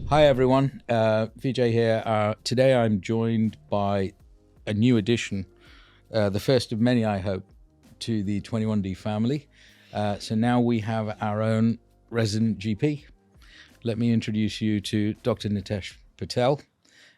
Hi everyone, Vijay here. Today I'm joined by a new addition, the first of many I hope, to the 21D family. So now we have our own resident GP. Let me introduce you to Dr. Nitesh Patel,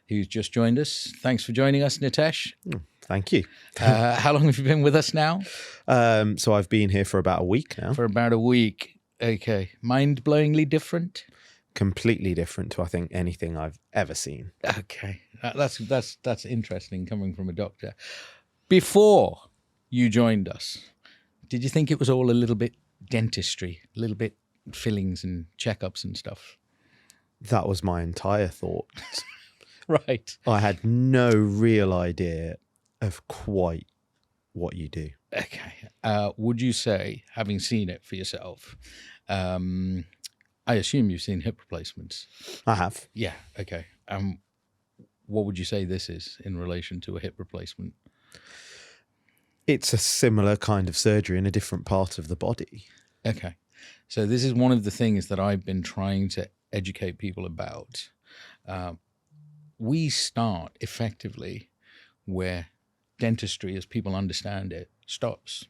who's just joined us. Thanks for joining us, Nitesh. Thank you. How long have you been with us now? So I've been here for about a week now. For about a week. Okay. Mind-blowingly different? Completely different to, I think, anything I've ever seen. Okay. That's interesting coming from a doctor. Before you joined us, did you think it was all a little bit dentistry, a little bit fillings and checkups and stuff? That was my entire thought. Right. I had no real idea of quite what you do. Okay. Would you say, having seen it for yourself, I assume you've seen hip replacements? I have. Yeah. Okay. What would you say this is in relation to a hip replacement? It's a similar kind of surgery in a different part of the body. Okay. So this is one of the things that I've been trying to educate people about. We start effectively where dentistry, as people understand it, stops.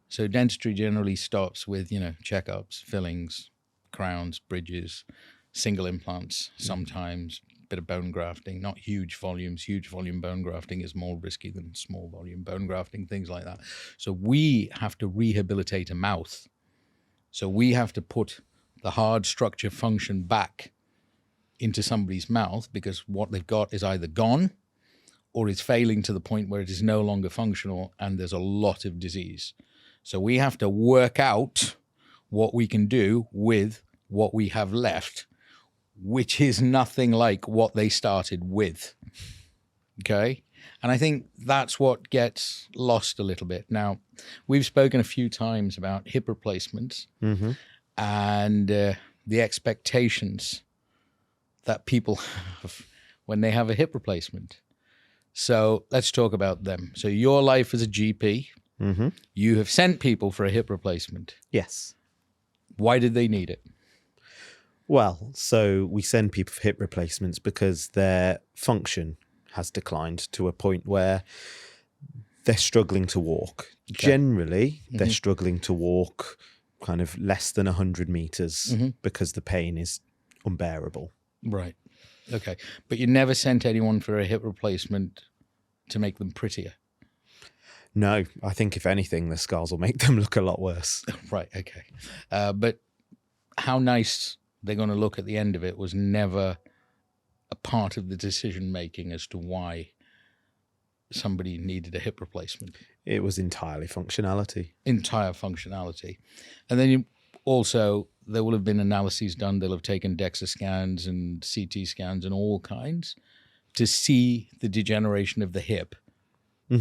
So dentistry generally stops with, checkups, fillings, crowns, bridges, single implants, sometimes a bit of bone grafting, not huge volumes. Huge volume bone grafting is more risky than small volume bone grafting, things like that. So we have to rehabilitate a mouth. So we have to put the hard structure function back into somebody's mouth because what they've got is either gone or is failing to the point where it is no longer functional and there's a lot of disease. So we have to work out what we can do with what we have left, which is nothing like what they started with. Okay? And I think that's what gets lost a little bit. Now, we've spoken a few times about hip replacements and the expectations that people have when they have a hip replacement. So let's talk about them. So your life as a GP, you have sent people for a hip replacement. Yes. Why did they need it? Well, so we send people for hip replacements because their function has declined to a point where they're struggling to walk. Okay. Generally, they're struggling to walk kind of less than 100 meters because the pain is unbearable. Right. Okay. But you never sent anyone for a hip replacement to make them prettier? No, I think if anything, the scars will make them look a lot worse. Right. Okay. But how nice they're going to look at the end of it was never a part of the decision making as to why somebody needed a hip replacement. It was entirely functionality. Entire functionality. And then there will have been analyses done. They'll have taken DEXA scans and CT scans and all kinds to see the degeneration of the hip.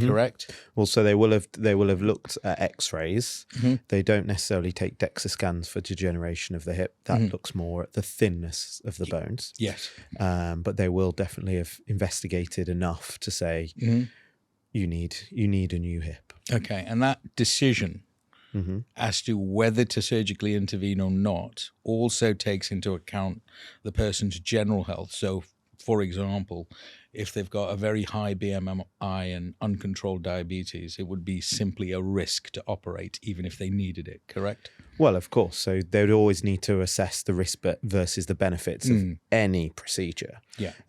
Correct? Well, so they will have looked at X-rays. They don't necessarily take DEXA scans for degeneration of the hip. That looks more at the thinness of the bones. Yes. But they will definitely have investigated enough to say you need a new hip. Okay, and that decision as to whether to surgically intervene or not also takes into account the person's general health. So, for example, if they've got a very high BMI and uncontrolled diabetes, it would be simply a risk to operate, even if they needed it, correct? Well, of course. So they would always need to assess the risk versus the benefits of any procedure,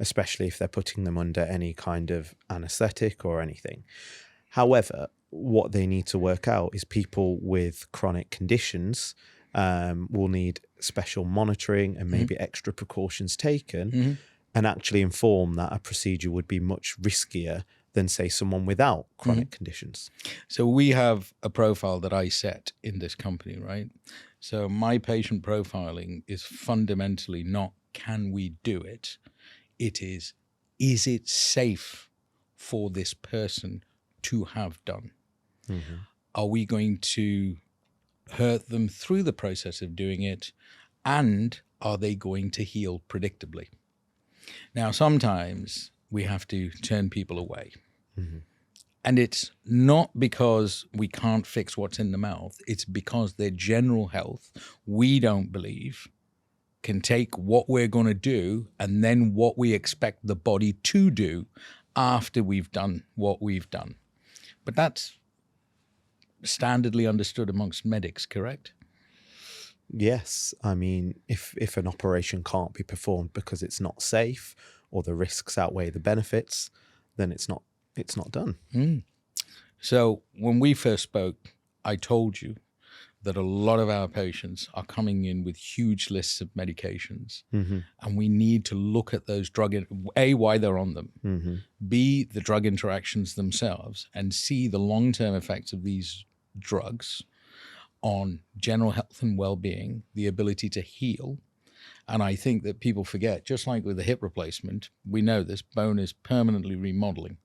especially if they're putting them under any kind of anesthetic or anything. However, what they need to work out is people with chronic conditions will need special monitoring and maybe extra precautions taken and actually inform that a procedure would be much riskier than, say, someone without chronic conditions. So we have a profile that I set in this company, right? So my patient profiling is fundamentally not can we do it? It is it safe for this person to have done? Are we going to hurt them through the process of doing it? And are they going to heal predictably? Now, sometimes we have to turn people away. And it's not because we can't fix what's in the mouth. It's because their general health, we don't believe, can take what we're going to do and then what we expect the body to do after we've done what we've done. But that's standardly understood amongst medics, correct? Yes. I mean, if an operation can't be performed because it's not safe or the risks outweigh the benefits, then it's not done. So when we first spoke, I told you that a lot of our patients are coming in with huge lists of medications, and we need to look at those A, why they're on them, B, the drug interactions themselves, and C, the long-term effects of these drugs on general health and well-being, the ability to heal. And I think that people forget, just like with the hip replacement, we know this bone is permanently remodeling.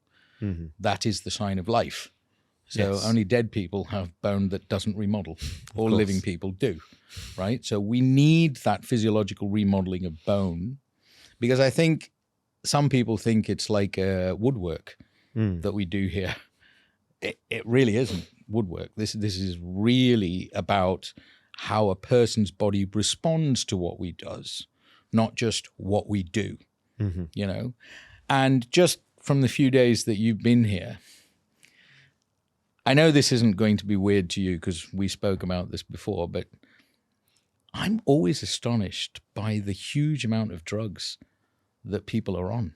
That is the sign of life. So only dead people have bone that doesn't remodel. All living people do, right? So we need that physiological remodeling of bone, because I think some people think it's like woodwork that we do here. It really isn't woodwork. This is really about how a person's body responds to what we does, not just what we do, you know? And just from the few days that you've been here, I know this isn't going to be weird to you because we spoke about this before, but I'm always astonished by the huge amount of drugs that people are on.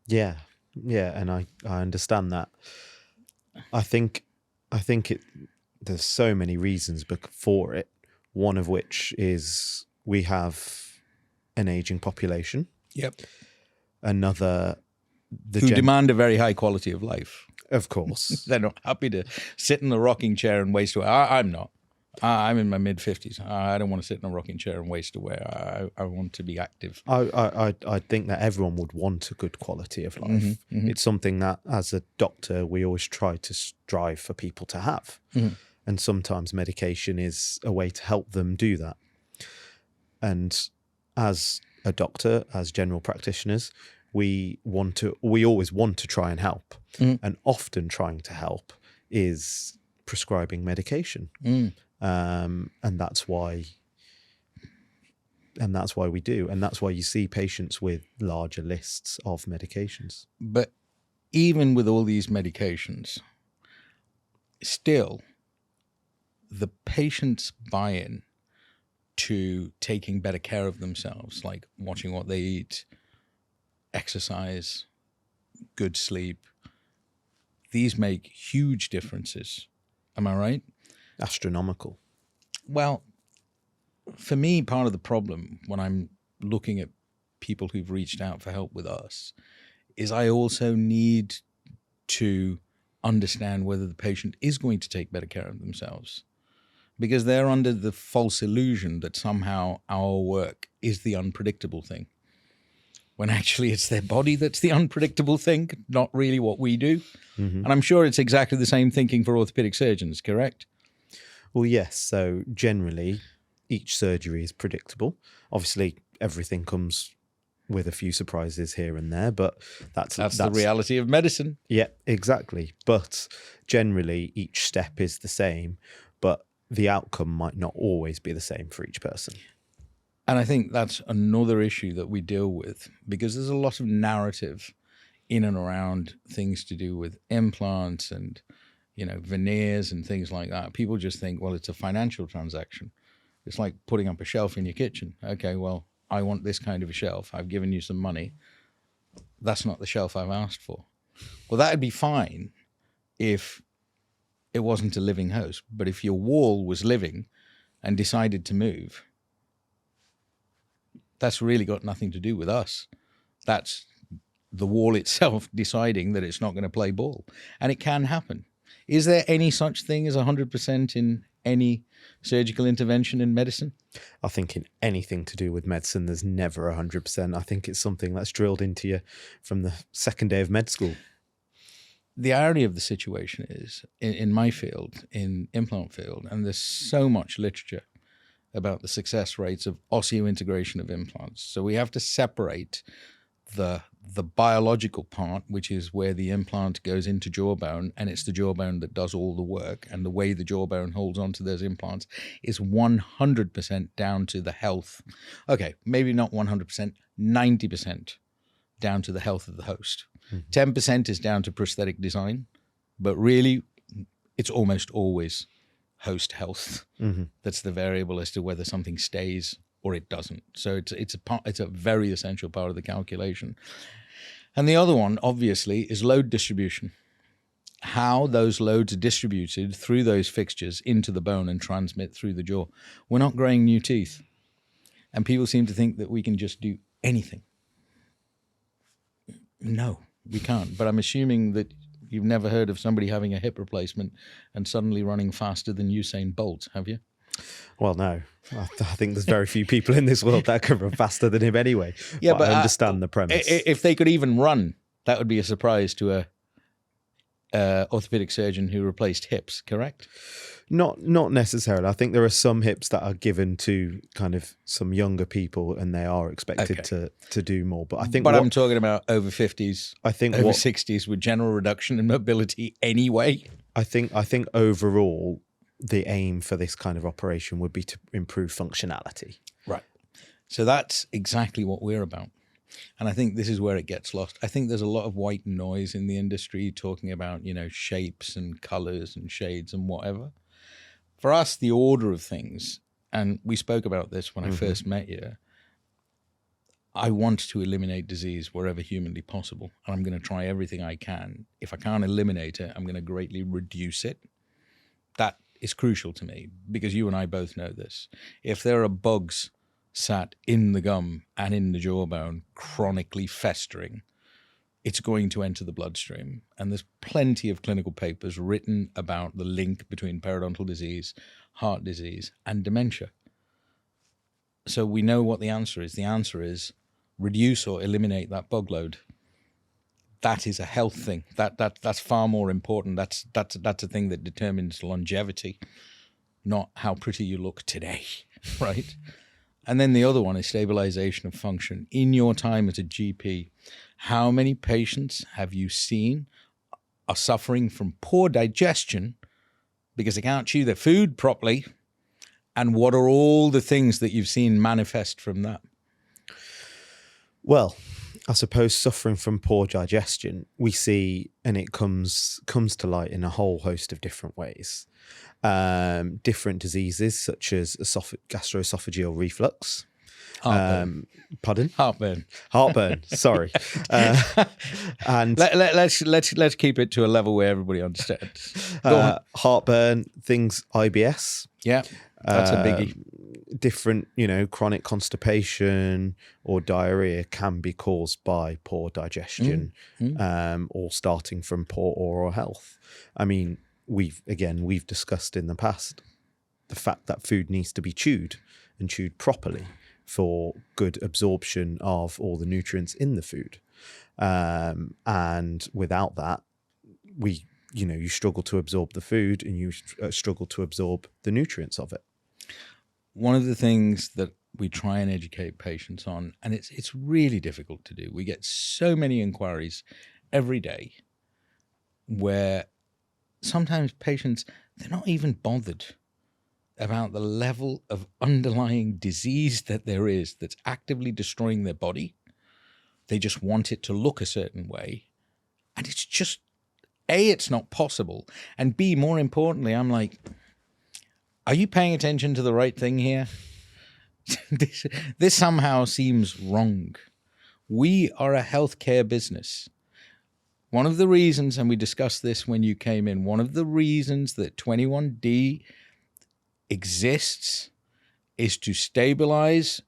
Yeah, and I understand that. I think there's so many reasons for it. One of which is we have an aging population. Yep. Another, who demand a very high quality of life. Of course. They're not happy to sit in the rocking chair and waste away. I'm not. I'm in my mid-50s. I don't want to sit in a rocking chair and waste away. I want to be active. I think that everyone would want a good quality of life. It's something that, as a doctor, we always try to strive for people to have. And sometimes medication is a way to help them do that. And as a doctor, as general practitioners, we always want to try and help. And often trying to help is prescribing medication. And that's why we do. And that's why you see patients with larger lists of medications. But even with all these medications, still the patient's buy-in to taking better care of themselves, like watching what they eat, exercise, good sleep, these make huge differences. Am I right? Astronomical. Well, for me, part of the problem when I'm looking at people who've reached out for help with us is I also need to understand whether the patient is going to take better care of themselves, because they're under the false illusion that somehow our work is the unpredictable thing, when actually it's their body that's the unpredictable thing, not really what we do. And I'm sure it's exactly the same thinking for orthopedic surgeons, correct? Well, yes. So generally, each surgery is predictable. Obviously, everything comes with a few surprises here and there, but that's the reality of medicine. Yeah, exactly. But generally, each step is the same, but the outcome might not always be the same for each person. And I think that's another issue that we deal with, because there's a lot of narrative in and around things to do with implants and, you know, veneers and things like that. People just think, well, it's a financial transaction. It's like putting up a shelf in your kitchen. Okay, well, I want this kind of a shelf. I've given you some money. That's not the shelf I've asked for. Well, that'd be fine if it wasn't a living host. But if your wall was living and decided to move, that's really got nothing to do with us. That's the wall itself deciding that it's not going to play ball. And it can happen. Is there any such thing as 100% in any surgical intervention in medicine? I think in anything to do with medicine, there's never 100%. I think it's something that's drilled into you from the second day of med school. The irony of the situation is, in my field, in implant field, and there's so much literature about the success rates of osseointegration of implants. So we have to separate the the biological part, which is where the implant goes into jawbone, and it's the jawbone that does all the work, and the way the jawbone holds onto those implants is 100% down to the health. Okay, maybe not 100%, 90% down to the health of the host. 10% is down to prosthetic design, but really it's almost always host health. That's the variable as to whether something stays or it doesn't. So it's a very essential part of the calculation. And the other one, obviously, is load distribution. How those loads are distributed through those fixtures into the bone and transmit through the jaw. We're not growing new teeth. And people seem to think that we can just do anything. No, we can't. But I'm assuming that you've never heard of somebody having a hip replacement and suddenly running faster than Usain Bolt, have you? Well, no. I think there's very few people in this world that can run faster than him anyway. Yeah, but I understand the premise. If they could even run, that would be a surprise to a orthopedic surgeon who replaced hips, correct? Not necessarily. I think there are some hips that are given to kind of some younger people, and they are expected to do more. But I think, I'm talking about over 50s, I think over 60s with general reduction in mobility anyway. I think overall, the aim for this kind of operation would be to improve functionality. Right. So that's exactly what we're about. And I think this is where it gets lost. I think there's a lot of white noise in the industry talking about, shapes and colors and shades and whatever. For us, the order of things, and we spoke about this when I first met you, I want to eliminate disease wherever humanly possible. And I'm going to try everything I can. If I can't eliminate it, I'm going to greatly reduce it. That is crucial to me, because you and I both know this. If there are bugs sat in the gum and in the jawbone, chronically festering, it's going to enter the bloodstream. And there's plenty of clinical papers written about the link between periodontal disease, heart disease, and dementia. So we know what the answer is. The answer is reduce or eliminate that bug load. That is a health thing. That's far more important. That's a thing that determines longevity, not how pretty you look today, right? And then the other one is stabilization of function. In your time as a GP, how many patients have you seen are suffering from poor digestion because they can't chew their food properly? And what are all the things that you've seen manifest from that? Well, I suppose suffering from poor digestion, we see, and it comes to light in a whole host of different ways. Different diseases such as gastroesophageal reflux. Heartburn. Pardon? Heartburn. Sorry. And let's keep it to a level where everybody understands. Heartburn, things IBS. Yeah, that's a biggie. Different, chronic constipation or diarrhea can be caused by poor digestion, or starting from poor oral health. I mean, we've discussed in the past the fact that food needs to be chewed and chewed properly for good absorption of all the nutrients in the food. And without that, you struggle to absorb the food, and you struggle to absorb the nutrients of it. One of the things that we try and educate patients on, and it's really difficult to do. We get so many inquiries every day where sometimes patients, they're not even bothered about the level of underlying disease that there is that's actively destroying their body. They just want it to look a certain way. And it's just, A, it's not possible. And B, more importantly, I'm like, are you paying attention to the right thing here? This somehow seems wrong. We are a healthcare business. One of the reasons, and we discussed this when you came in, one of the reasons that 21D exists is to stabilize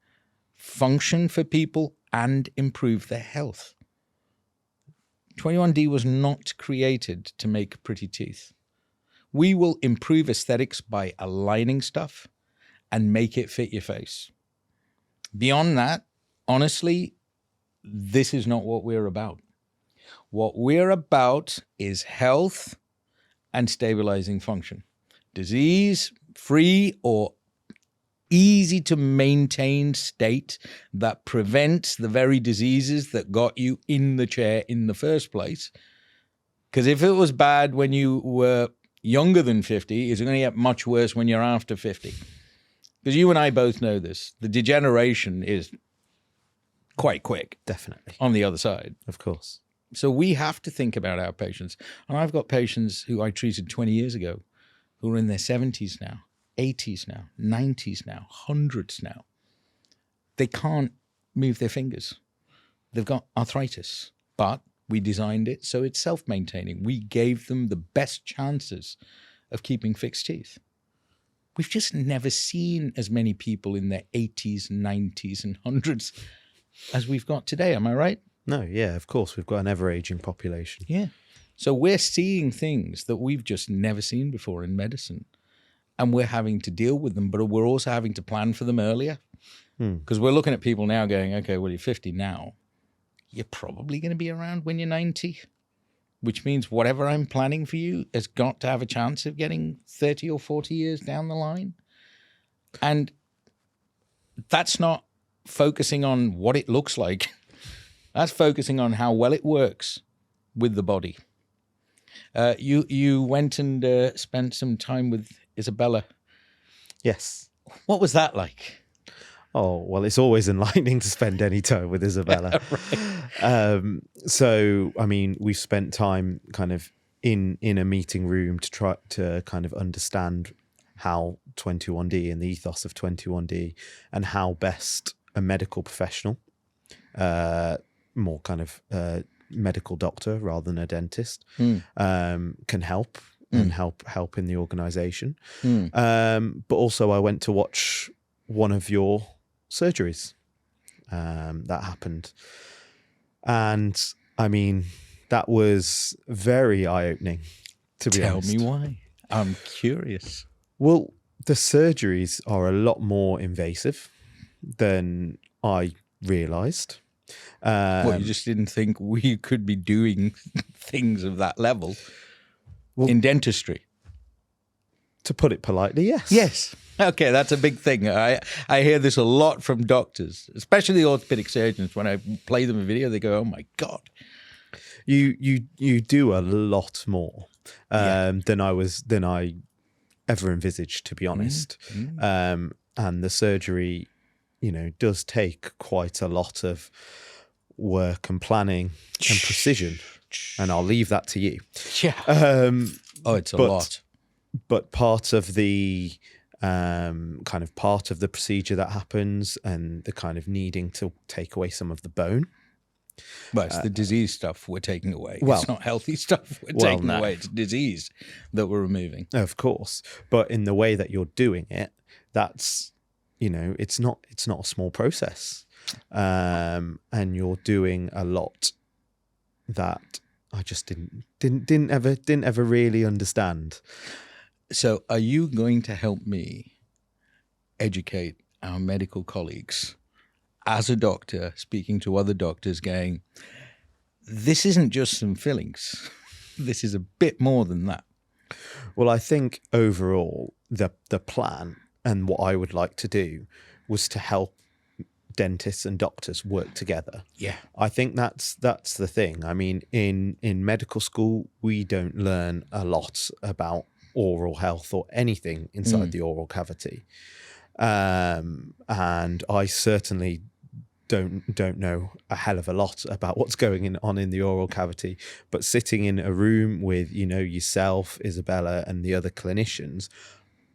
function for people and improve their health. 21D was not created to make pretty teeth. We will improve aesthetics by aligning stuff and make it fit your face. Beyond that, honestly, this is not what we're about. What we're about is health and stabilizing function. Disease-free or easy to maintain state that prevents the very diseases that got you in the chair in the first place. Because if it was bad when you were younger than 50, it's going to get much worse when you're after 50. Because you and I both know this. The degeneration is quite quick. Definitely. On the other side. Of course. So we have to think about our patients. And I've got patients who I treated 20 years ago who are in their 70s now, 80s now, 90s now, hundreds now. They can't move their fingers. They've got arthritis, but we designed it so it's self-maintaining. We gave them the best chances of keeping fixed teeth. We've just never seen as many people in their 80s, 90s, and hundreds as we've got today. Am I right? No, yeah, of course. We've got an ever-aging population. Yeah. So we're seeing things that we've just never seen before in medicine. And we're having to deal with them, but we're also having to plan for them earlier. Because we're looking at people now going, okay, well, you're 50 now. You're probably going to be around when you're 90, which means whatever I'm planning for you has got to have a chance of getting 30 or 40 years down the line. And that's not focusing on what it looks like. That's focusing on how well it works with the body. You went and spent some time with Isabella. Yes. What was that like? Oh, well, it's always enlightening to spend any time with Isabella. Right. So, I mean, we've spent time kind of in a meeting room to try to kind of understand how 21D and the ethos of 21D and how best a medical professional, more kind of medical doctor rather than a dentist, can help and help in the organization. But also I went to watch one of your surgeries that happened. And I mean, that was very eye-opening, to be honest. Tell me why. I'm curious. Well, the surgeries are a lot more invasive than I realised. Well, you just didn't think we could be doing things of that level in dentistry? To put it politely, yes. Yes. Okay, that's a big thing. I hear this a lot from doctors, especially the orthopedic surgeons. When I play them a video, they go, "Oh my God." You do a lot more than I ever envisaged, to be honest. And the surgery, does take quite a lot of work and planning and precision. And I'll leave that to you. Yeah. It's a lot. But part of the part of the procedure that happens and the kind of needing to take away some of the bone. Well, it's the disease stuff we're taking away. Well, it's not healthy stuff we're taking away. It's disease that we're removing. Of course. But in the way that you're doing it, that's, it's not a small process. And you're doing a lot that I just didn't ever really understand. So are you going to help me educate our medical colleagues as a doctor speaking to other doctors going, this isn't just some fillings. This is a bit more than that. Well, I think overall the plan and what I would like to do was to help dentists and doctors work together. Yeah. I think that's the thing. I mean, in medical school, we don't learn a lot about oral health or anything inside the oral cavity. And I certainly don't know a hell of a lot about what's going on in the oral cavity, but sitting in a room with, yourself, Isabella, and the other clinicians,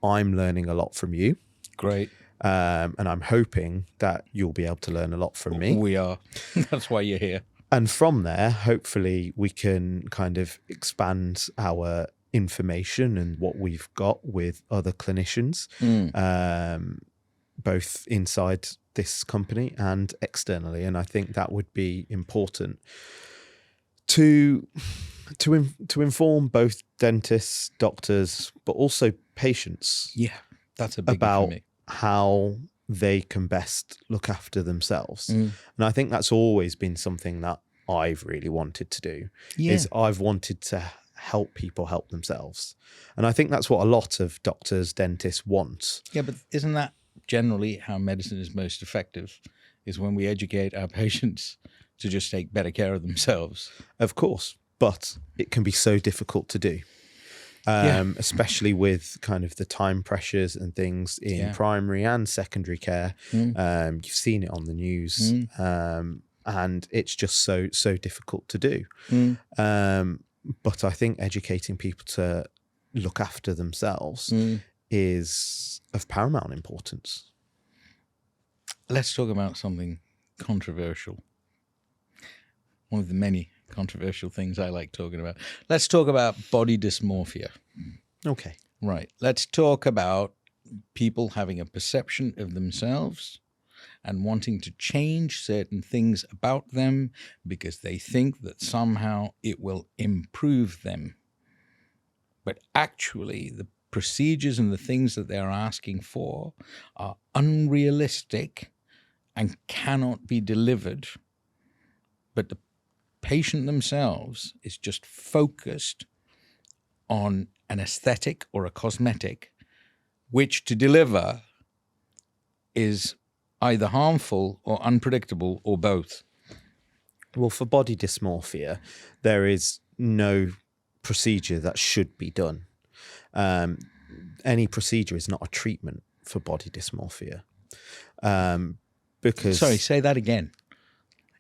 I'm learning a lot from you. Great. And I'm hoping that you'll be able to learn a lot from me. We are. That's why you're here. And from there, hopefully we can kind of expand our information and what we've got with other clinicians, both inside this company and externally. And I think that would be important to inform both dentists, doctors, but also patients. Yeah, that's a big about for me. How they can best look after themselves. And I think that's always been something that I've really wanted to do. Is I've wanted to help people help themselves. And I think that's what a lot of doctors, dentists want. Yeah, but isn't that generally how medicine is most effective is when we educate our patients to just take better care of themselves. Of course, but it can be so difficult to do. Especially with kind of the time pressures and things in primary and secondary care. You've seen it on the news, and it's just so difficult to do. But I think educating people to look after themselves is of paramount importance. Let's talk about something controversial. One of the many controversial things I like talking about. Let's talk about body dysmorphia. Okay. Right. Let's talk about people having a perception of themselves and wanting to change certain things about them because they think that somehow it will improve them. But actually, the procedures and the things that they're asking for are unrealistic and cannot be delivered. But the patient themselves is just focused on an aesthetic or a cosmetic, which to deliver is either harmful or unpredictable or both. Well, for body dysmorphia, there is no procedure that should be done. Any procedure is not a treatment for body dysmorphia. Because Sorry, say that again.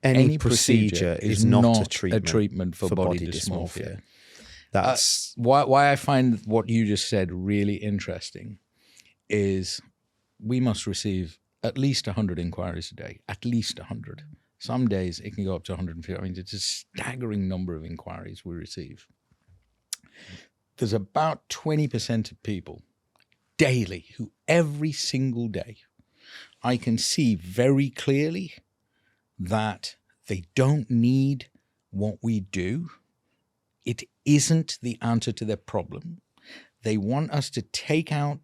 Any procedure is not a treatment for body dysmorphia. That's why I find what you just said really interesting is we must receive at least 100 inquiries a day, at least 100. Some days it can go up to 150. I mean, it's a staggering number of inquiries we receive. There's about 20% of people daily who every single day I can see very clearly that they don't need what we do. It isn't the answer to their problem. They want us to take out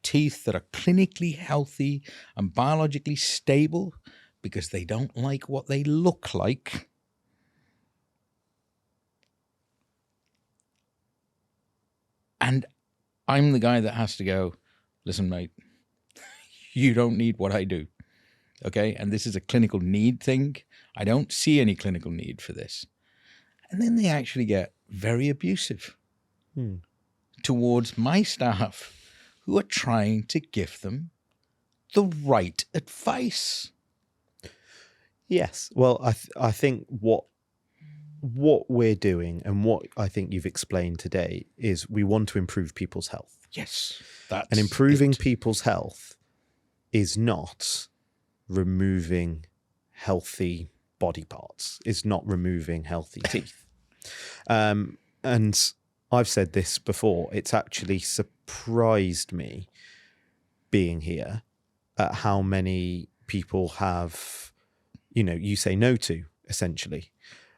teeth that are clinically healthy and biologically stable because they don't like what they look like. And I'm the guy that has to go, listen, mate, you don't need what I do. Okay? And this is a clinical need thing. I don't see any clinical need for this. And then they actually get very abusive towards my staff who are trying to give them the right advice. Yes. Well, I think what we're doing and what I think you've explained today is we want to improve people's health. Yes. And improving people's health is not removing healthy body parts. It's not removing healthy teeth. And I've said this before. It's actually surprised me being here at how many people have, you say no to, essentially,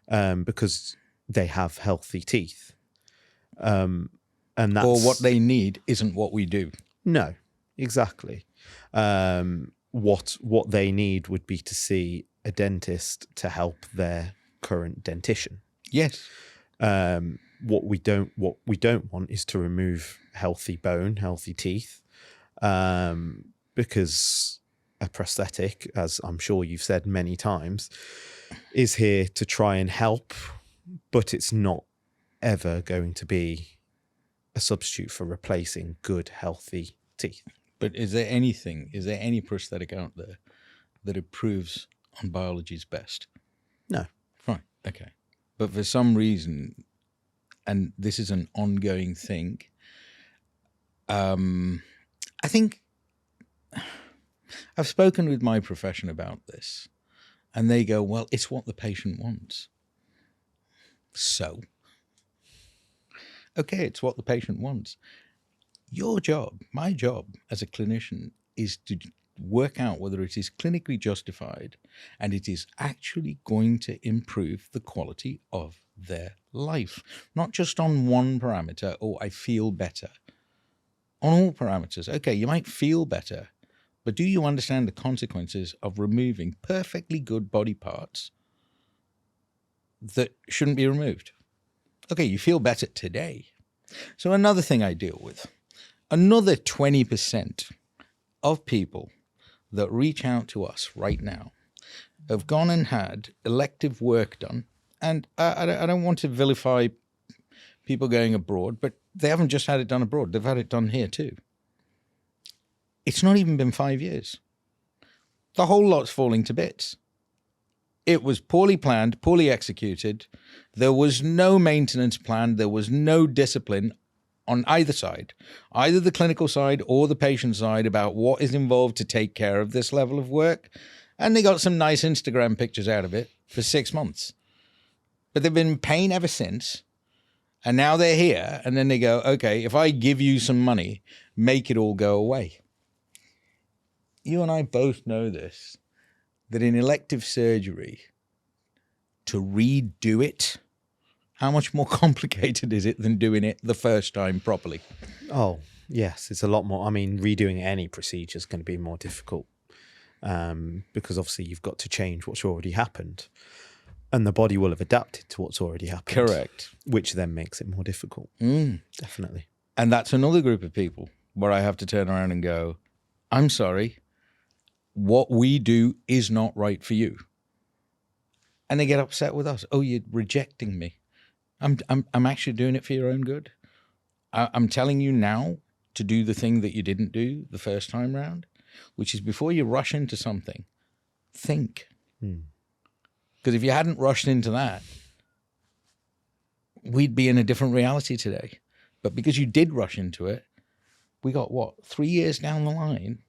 because they have healthy teeth. And that's, or what they need isn't what we do. No, exactly. What they need would be to see a dentist to help their current dentition. Yes. What we don't want is to remove healthy bone, healthy teeth, because a prosthetic, as I'm sure you've said many times, is here to try and help, but it's not ever going to be a substitute for replacing good, healthy teeth. But is there any prosthetic out there that improves on biology's best? No. Fine. Okay. But for some reason, and this is an ongoing thing, I think I've spoken with my profession about this, and they go, well, it's what the patient wants. So, okay, it's what the patient wants. Your job, my job as a clinician, is to work out whether it is clinically justified and it is actually going to improve the quality of their life. Not just on one parameter, oh, I feel better. On all parameters, okay, you might feel better, but do you understand the consequences of removing perfectly good body parts that shouldn't be removed? Okay, you feel better today. So another thing I deal with, another 20% of people that reach out to us right now have gone and had elective work done. And I don't want to vilify people going abroad, but they haven't just had it done abroad. They've had it done here too. It's not even been 5 years. The whole lot's falling to bits. It was poorly planned, poorly executed. There was no maintenance plan. There was no discipline on either side, either the clinical side or the patient side, about what is involved to take care of this level of work. And they got some nice Instagram pictures out of it for 6 months. But they've been in pain ever since. And now they're here. And then they go, okay, if I give you some money, make it all go away. You and I both know this, that in elective surgery, to redo it, how much more complicated is it than doing it the first time properly? Oh, yes, it's a lot more. I mean, redoing any procedure is going to be more difficult because obviously you've got to change what's already happened. And the body will have adapted to what's already happened. Correct. Which then makes it more difficult. Definitely. And that's another group of people where I have to turn around and go, I'm sorry, what we do is not right for you. And they get upset with us. Oh, you're rejecting me. I'm actually doing it for your own good. I'm telling you now to do the thing that you didn't do the first time round, which is before you rush into something, think. Because if you hadn't rushed into that, we'd be in a different reality today. But because you did rush into it, we got, 3 years down the line,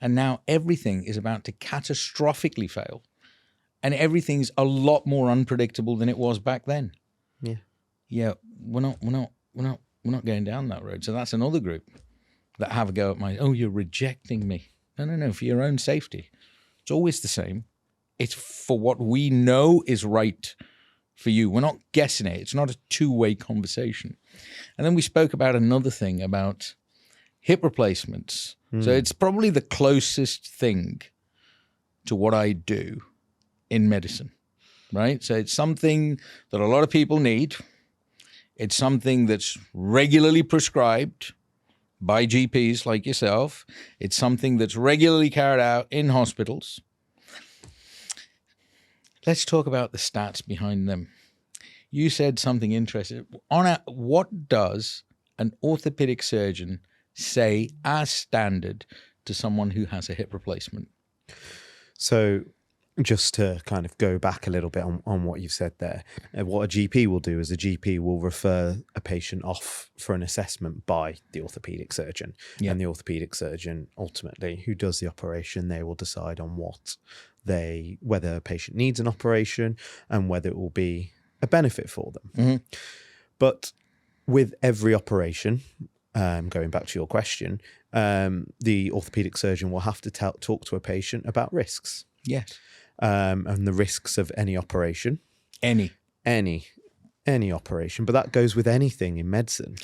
and now everything is about to catastrophically fail. And everything's a lot more unpredictable than it was back then. Yeah, we're not going down that road. So that's another group that have a go at my, oh, you're rejecting me. No, for your own safety. It's always the same. It's for what we know is right for you. We're not guessing it. It's not a two-way conversation. And then we spoke about another thing about hip replacements. So it's probably the closest thing to what I do in medicine, right? So it's something that a lot of people need. It's something that's regularly prescribed by GPs like yourself. It's something that's regularly carried out in hospitals. Let's talk about the stats behind them. You said something interesting. What does an orthopedic surgeon say as standard to someone who has a hip replacement? So just to kind of go back a little bit on what you've said there, what a GP will do is a GP will refer a patient off for an assessment by the orthopedic surgeon. Yeah. And the orthopedic surgeon, ultimately, who does the operation, they will decide on whether a patient needs an operation and whether it will be a benefit for them. But with every operation, going back to your question, the orthopedic surgeon will have to talk to a patient about risks. Yes. And the risks of any operation. Any operation. But that goes with anything in medicine.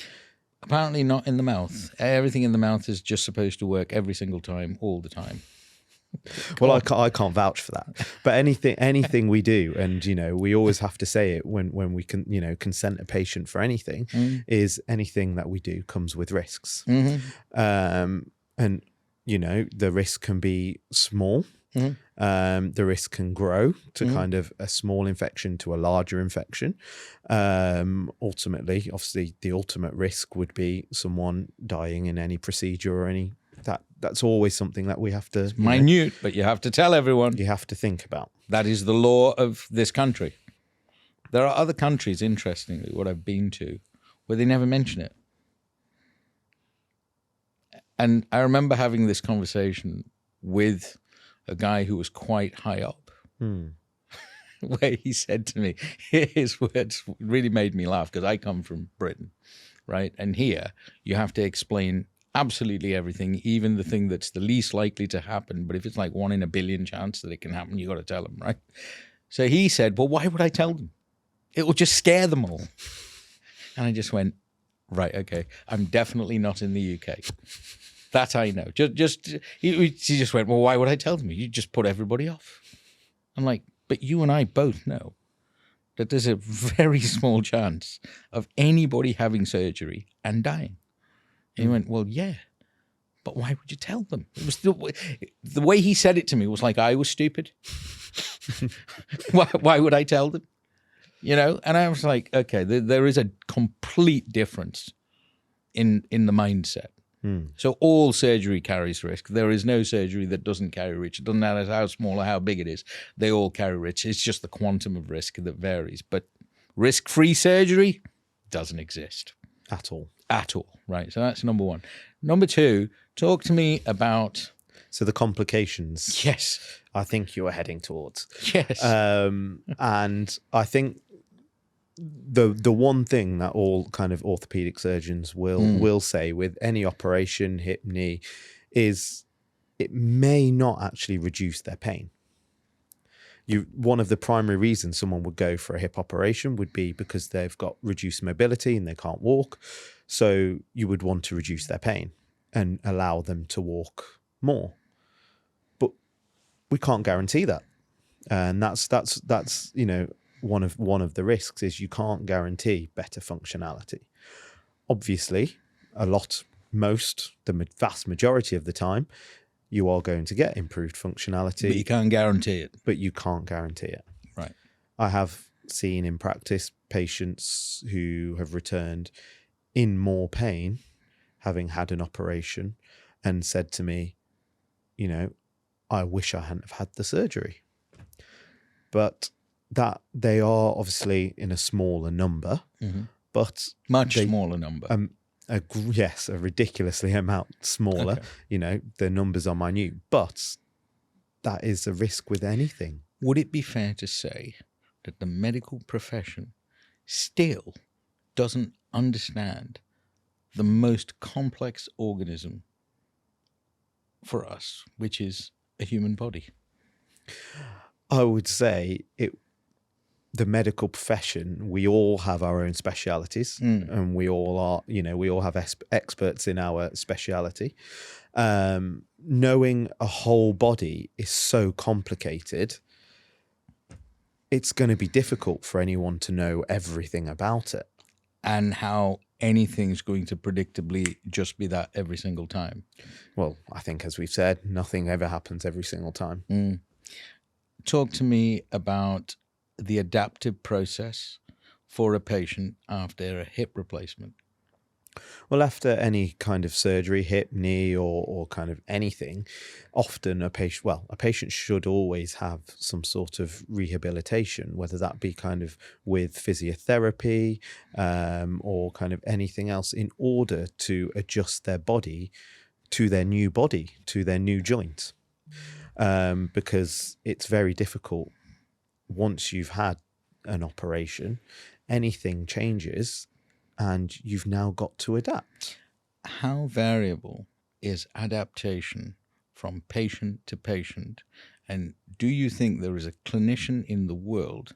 Apparently not in the mouth. Everything in the mouth is just supposed to work every single time, all the time. Well, I can't vouch for that. But anything we do, and we always have to say it when we can, consent a patient for anything, is anything that we do comes with risks. And the risk can be small. The risk can grow to kind of a small infection to a larger infection. Ultimately, obviously, the ultimate risk would be someone dying in any procedure or any. That's always something that we have to. It's minute, but you have to tell everyone. You have to think about. That is the law of this country. There are other countries, interestingly, what I've been to, where they never mention it. And I remember having this conversation with a guy who was quite high up, where he said to me, his words really made me laugh because I come from Britain, right? And here you have to explain absolutely everything, even the thing that's the least likely to happen. But if it's like 1 in a billion chance that it can happen, you got to tell them, right? So he said, well, why would I tell them? It will just scare them all. And I just went, right, okay, I'm definitely not in the UK. That I know. He just went, well, why would I tell them? You just put everybody off. I'm like, but you and I both know that there's a very small chance of anybody having surgery and dying. And he went, well, yeah, But why would you tell them? It was the way he said it to me was like I was stupid. Why would I tell them? You know? And I was like, okay, there is a complete difference in the mindset. So all surgery carries risk. There is no surgery that doesn't carry risk. It doesn't matter how small or how big it is. They all carry risk. It's just the quantum of risk that varies. But risk-free surgery doesn't exist. At all. At all. Right. So that's number one. Number two, talk to me about... So the complications. Yes. I think you are heading towards. Yes. And I think the one thing that all kind of orthopedic surgeons will say with any operation, hip, knee, is it may not actually reduce their pain. One of the primary reasons someone would go for a hip operation would be because they've got reduced mobility and they can't walk. So you would want to reduce their pain and allow them to walk more. But we can't guarantee that. And that's you know, one of the risks is you can't guarantee better functionality. Obviously, the vast majority of the time, you are going to get improved functionality. But you can't guarantee it. But you can't guarantee it. Right. I have seen in practice patients who have returned in more pain, having had an operation, and said to me, you know, I wish I hadn't have had the surgery. But that they are obviously in a smaller number, but much smaller number. Yes, a ridiculously amount smaller. Okay. You know, the numbers are minute, but that is a risk with anything. Would it be fair to say that the medical profession still doesn't understand the most complex organism for us, which is a human body? I would say the medical profession, we all have our own specialities and we all are, you know, we all have experts in our speciality. Knowing a whole body is so complicated. It's going to be difficult for anyone to know everything about it. And how anything's going to predictably just be that every single time. Well, I think, as we've said, nothing ever happens every single time. Talk to me about the adaptive process for a patient after a hip replacement. Well, after any kind of surgery, hip, knee, or kind of anything, often a patient should always have some sort of rehabilitation, whether that be kind of with physiotherapy or kind of anything else, in order to adjust their body, to their new joint. Because it's very difficult once you've had an operation, anything changes and you've now got to adapt. How variable is adaptation from patient to patient? And do you think there is a clinician in the world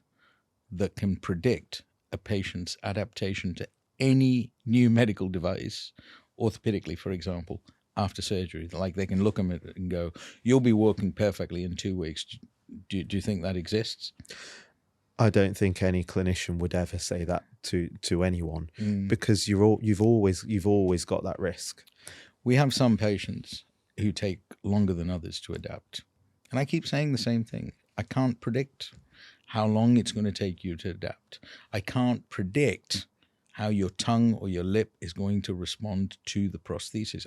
that can predict a patient's adaptation to any new medical device, orthopedically, for example, after surgery? Like they can look at it and go, you'll be working perfectly in 2 weeks. Do you think that exists? I don't think any clinician would ever say that to anyone because you've always got that risk. We have some patients who take longer than others to adapt. And I keep saying the same thing. I can't predict how long it's going to take you to adapt. I can't predict how your tongue or your lip is going to respond to the prosthesis.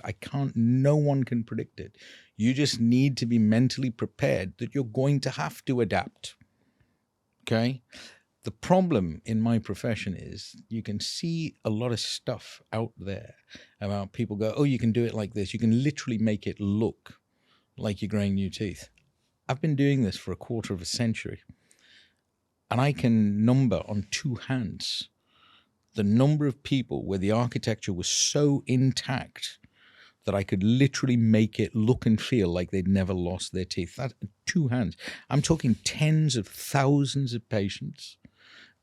No one can predict it. You just need to be mentally prepared that you're going to have to adapt. Okay? The problem in my profession is you can see a lot of stuff out there about people go, oh, you can do it like this. You can literally make it look like you're growing new teeth. I've been doing this for a quarter of a century, and I can number on 2 hands the number of people where the architecture was so intact that I could literally make it look and feel like they'd never lost their teeth. That's 2 hands. I'm talking tens of thousands of patients.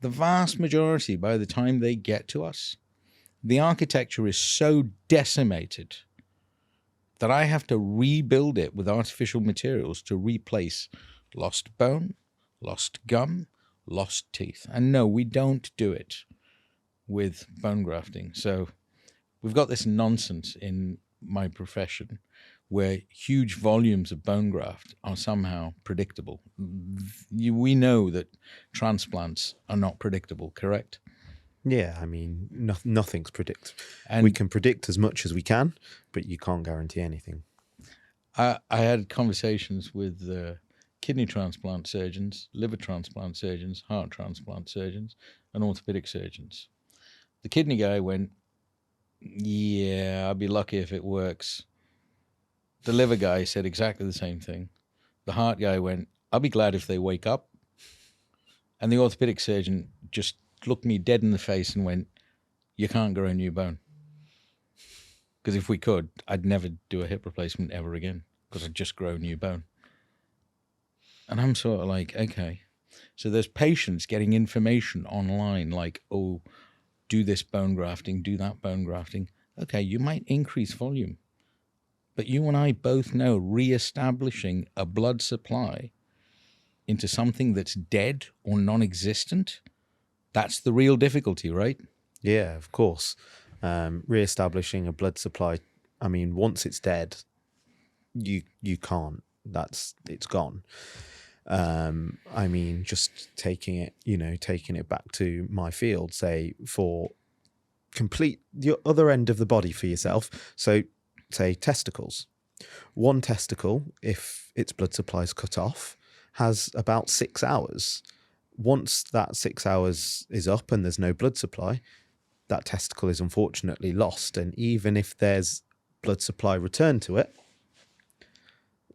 The vast majority, by the time they get to us, the architecture is so decimated that I have to rebuild it with artificial materials to replace lost bone, lost gum, lost teeth. And no, we don't do it with bone grafting. So we've got this nonsense in my profession where huge volumes of bone graft are somehow predictable. We know that transplants are not predictable, correct? Yeah, I mean, nothing's predictable. And we can predict as much as we can, but you can't guarantee anything. I had conversations with kidney transplant surgeons, liver transplant surgeons, heart transplant surgeons, and orthopedic surgeons. The kidney guy went, yeah, I'll be lucky if it works. The liver guy said exactly the same thing. The heart guy went, I'll be glad if they wake up. And the orthopedic surgeon just looked me dead in the face and went, you can't grow a new bone. Because if we could, I'd never do a hip replacement ever again, because I'd just grow a new bone. And I'm sort of like, okay. So there's patients getting information online like, oh, do this bone grafting, do that bone grafting. Okay, you might increase volume. But you and I both know re-establishing a blood supply into something that's dead or non-existent, that's the real difficulty, right? Yeah, of course. Re-establishing a blood supply, I mean, once it's dead, you can't. It's gone. I mean, just taking it back to my field, say, for complete the other end of the body for yourself. So, say testicles. One testicle, if its blood supply is cut off, has about 6 hours. Once that 6 hours is up and there's no blood supply, that testicle is unfortunately lost. And even if there's blood supply returned to it,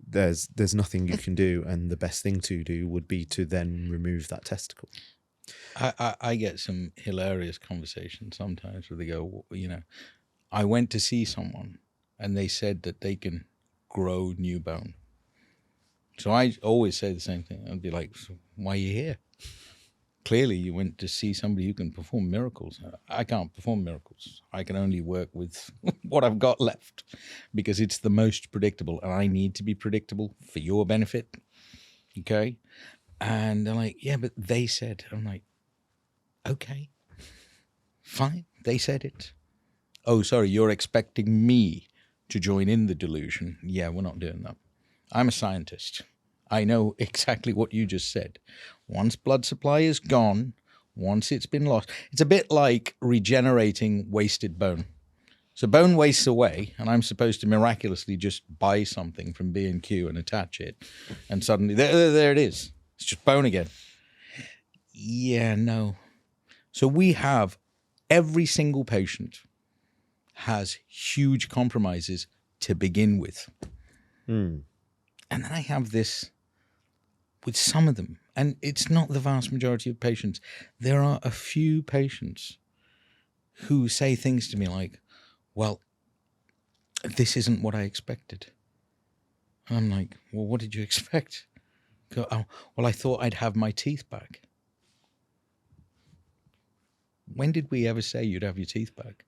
there's nothing you can do. And the best thing to do would be to then remove that testicle. I get some hilarious conversations sometimes where they go, I went to see someone and they said that they can grow new bone. So I always say the same thing. I'd be like, so why are you here? Clearly you went to see somebody who can perform miracles. I can't perform miracles. I can only work with what I've got left because it's the most predictable and I need to be predictable for your benefit. Okay? And they're like, yeah, but they said. I'm like, okay, fine. They said it. Oh, sorry, you're expecting me to join in the delusion. Yeah, we're not doing that. I'm a scientist. I know exactly what you just said. Once blood supply is gone, once it's been lost, it's a bit like regenerating wasted bone. So bone wastes away, and I'm supposed to miraculously just buy something from B&Q and attach it, and suddenly, there it is. It's just bone again. Yeah, no. So we have, every single patient has huge compromises to begin with. And then I have this with some of them, and it's not the vast majority of patients. There are a few patients who say things to me like, well, this isn't what I expected. And I'm like, well, what did you expect? Go, oh, well, I thought I'd have my teeth back. When did we ever say you'd have your teeth back?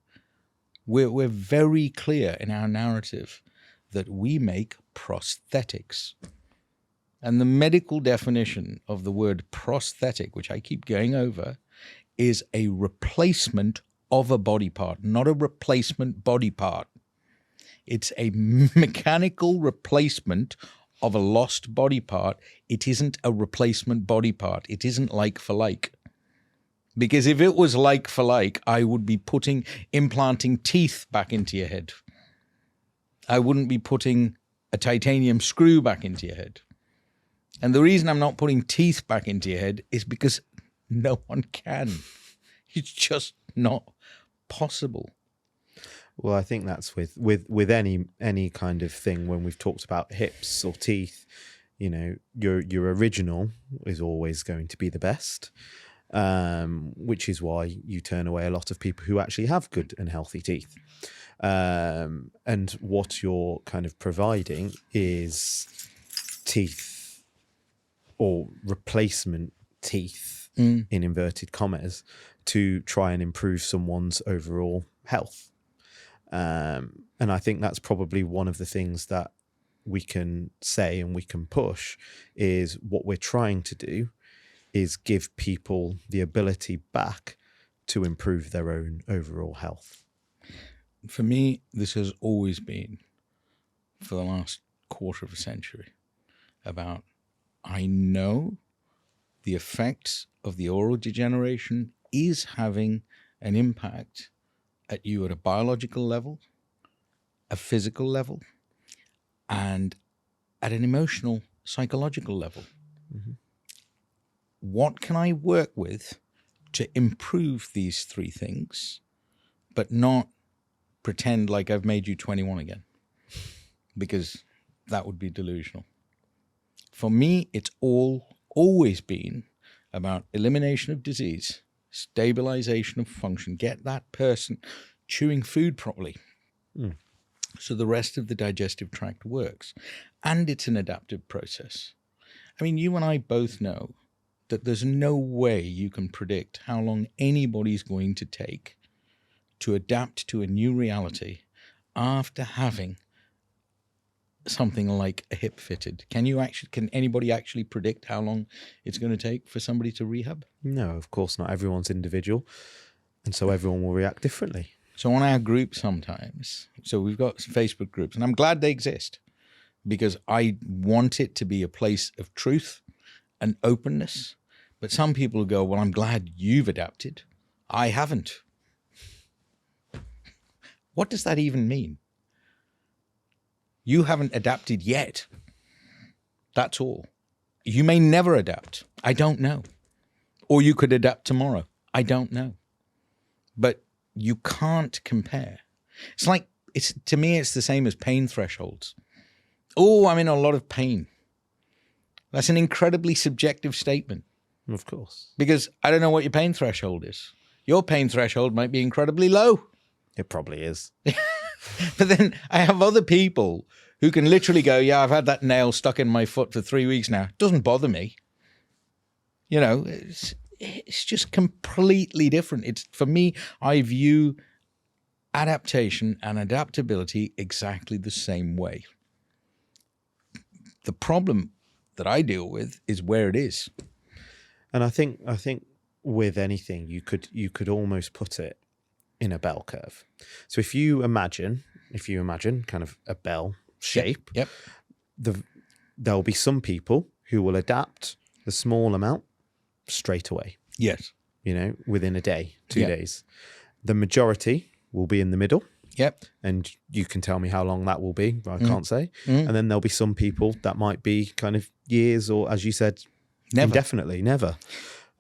We're very clear in our narrative that we make prosthetics. And the medical definition of the word prosthetic, which I keep going over, is a replacement of a body part, not a replacement body part. It's a mechanical replacement of a lost body part. It isn't a replacement body part. It isn't like for like. Because if it was like for like, I would be implanting teeth back into your head. I wouldn't be putting a titanium screw back into your head. And the reason I'm not putting teeth back into your head is because no one can. It's just not possible. Well, I think that's with any kind of thing. When we've talked about hips or teeth, your original is always going to be the best, which is why you turn away a lot of people who actually have good and healthy teeth. And what you're kind of providing is teeth or replacement teeth in inverted commas to try and improve someone's overall health. And I think that's probably one of the things that we can say and we can push is what we're trying to do is give people the ability back to improve their own overall health. For me, this has always been, for the last quarter of a century, about I know the effects of the oral degeneration is having an impact at you at a biological level, a physical level, and at an emotional, psychological level. Mm-hmm. What can I work with to improve these three things, but not pretend like I've made you 21 again? Because that would be delusional. For me, it's always been about elimination of disease, stabilization of function, get that person chewing food properly. So the rest of the digestive tract works. And it's an adaptive process. I mean, you and I both know that there's no way you can predict how long anybody's going to take to adapt to a new reality after having something like a hip fitted. Can anybody actually predict how long it's going to take for somebody to rehab? No, of course not. Everyone's individual, and so everyone will react differently. So on our group sometimes, so we've got Facebook groups, and I'm glad they exist because I want it to be a place of truth and openness. But some people go, well, I'm glad you've adapted. I haven't. What does that even mean? You haven't adapted yet. That's all. You may never adapt. I don't know. Or you could adapt tomorrow. I don't know. But you can't compare. It's like, to me, it's the same as pain thresholds. Oh, I'm in a lot of pain. That's an incredibly subjective statement. Of course. Because I don't know what your pain threshold is. Your pain threshold might be incredibly low. It probably is. But then I have other people who can literally go, yeah, I've had that nail stuck in my foot for 3 weeks now. It doesn't bother me. You know, it's just completely different. For me, I view adaptation and adaptability exactly the same way. The problem that I deal with is where it is. And I think with anything, you could almost put it in a bell curve. So if you imagine kind of a bell shape, yep. There'll be some people who will adapt the small amount straight away. Yes. You know, within a day, 2 days. The majority will be in the middle. Yep. And you can tell me how long that will be. I can't say. And then there'll be some people that might be kind of years, or as you said, never. Indefinitely, never.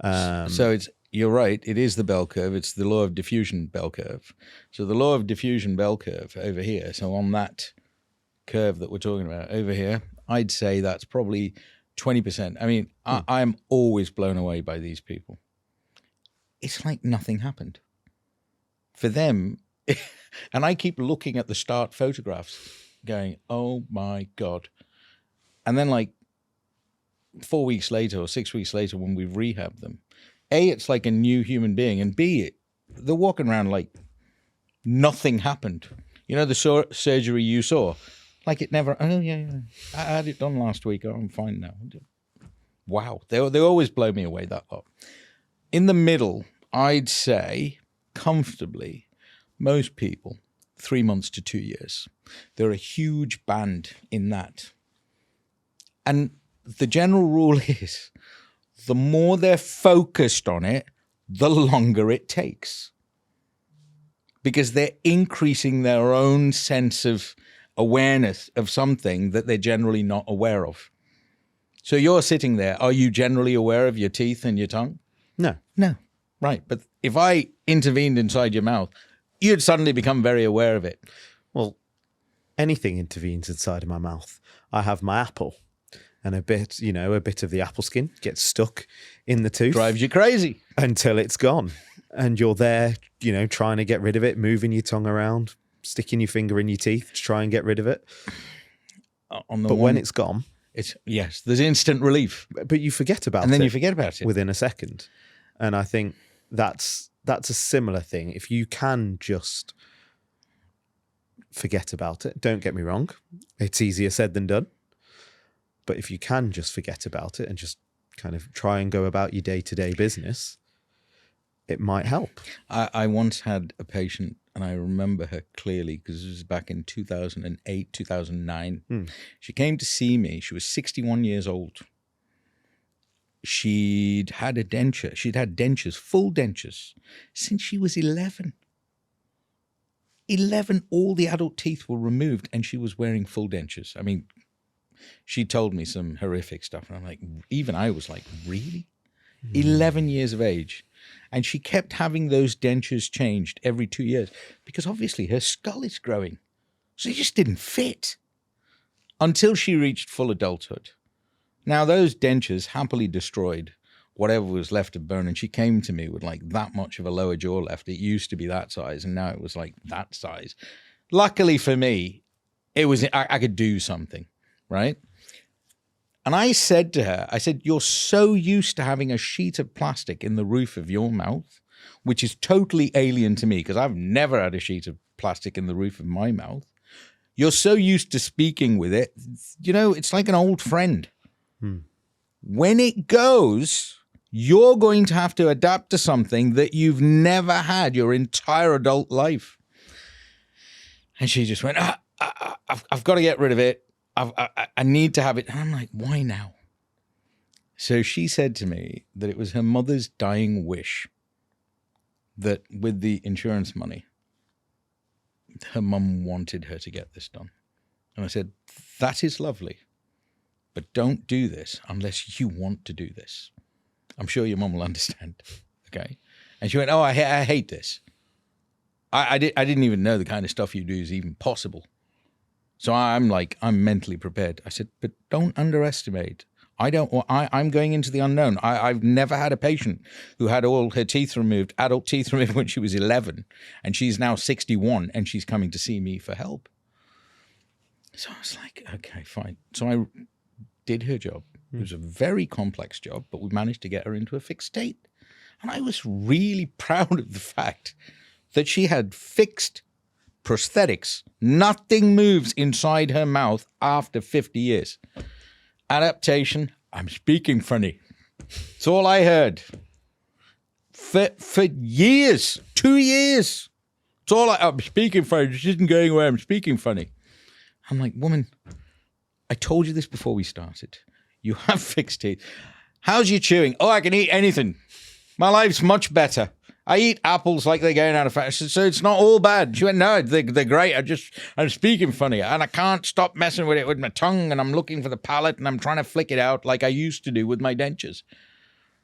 So you're right. It is the bell curve. It's the law of diffusion bell curve. So the law of diffusion bell curve over here. So on that curve that we're talking about over here, I'd say that's probably 20%. I mean, I'm always blown away by these people. It's like nothing happened. For them, and I keep looking at the start photographs going, oh my God. And then like 4 weeks later or 6 weeks later when we've rehabbed them, A, it's like a new human being, and B, they're walking around like nothing happened. You know, the surgery you saw, like it never, oh yeah, I had it done last week. Oh, I'm fine now. Wow. They always blow me away, that lot. In the middle, I'd say comfortably, most people, 3 months to 2 years. They're a huge band in that. And the general rule is the more they're focused on it, the longer it takes. Because they're increasing their own sense of awareness of something that they're generally not aware of. So you're sitting there. Are you generally aware of your teeth and your tongue? No. No. Right. But if I intervened inside your mouth, you'd suddenly become very aware of it. Well, anything intervenes inside of my mouth. I have my apple, and a bit of the apple skin gets stuck in the tooth. Drives you crazy. Until it's gone. And you're there, trying to get rid of it, moving your tongue around, sticking your finger in your teeth to try and get rid of it. When it's gone, there's instant relief. But you forget about it. And then you forget about it. Within a second. And I think that's a similar thing. If you can just forget about it, don't get me wrong, it's easier said than done. But if you can just forget about it and just kind of try and go about your day-to-day business, it might help. I once had a patient, and I remember her clearly because it was back in 2008, 2009. She came to see me. She was 61 years old. She'd had a denture. She'd had dentures, full dentures, since she was 11. 11, all the adult teeth were removed, and she was wearing full dentures. I mean, she told me some horrific stuff, and I'm like, even I was like, really? 11 years of age. And she kept having those dentures changed every 2 years because obviously her skull is growing. So it just didn't fit until she reached full adulthood. Now those dentures happily destroyed whatever was left of bone. And she came to me with like that much of a lower jaw left. It used to be that size, and now it was like that size. Luckily for me, it was I could do something, right? And I said to her, I said, you're so used to having a sheet of plastic in the roof of your mouth, which is totally alien to me because I've never had a sheet of plastic in the roof of my mouth. You're so used to speaking with it. You know, it's like an old friend. When it goes, you're going to have to adapt to something that you've never had your entire adult life. And she just went, I've got to get rid of it. I need to have it. And I'm like, why now? So she said to me that it was her mother's dying wish that with the insurance money, her mum wanted her to get this done. And I said, that is lovely, but don't do this unless you want to do this. I'm sure your mum will understand. Okay. And she went, oh, I hate this. I didn't even know the kind of stuff you do is even possible. So I'm mentally prepared. I said, but don't underestimate. I'm going into the unknown. I've never had a patient who had all her teeth removed, adult teeth removed when she was 11, and she's now 61, and she's coming to see me for help. So I was like, okay, fine. So I did her job. It was a very complex job, but we managed to get her into a fixed state. And I was really proud of the fact that she had fixed prosthetics. Nothing moves inside her mouth after 50 years. Adaptation, I'm speaking funny. It's all I heard. For years, 2 years. It's all I'm speaking funny. This isn't going away. I'm speaking funny. I'm like, woman, I told you this before we started. You have fixed teeth. How's your chewing? Oh, I can eat anything. My life's much better. I eat apples like they're going out of fashion, so it's not all bad. She went, no, they're great. I'm speaking funny, and I can't stop messing with it with my tongue, and I'm looking for the palate, and I'm trying to flick it out like I used to do with my dentures.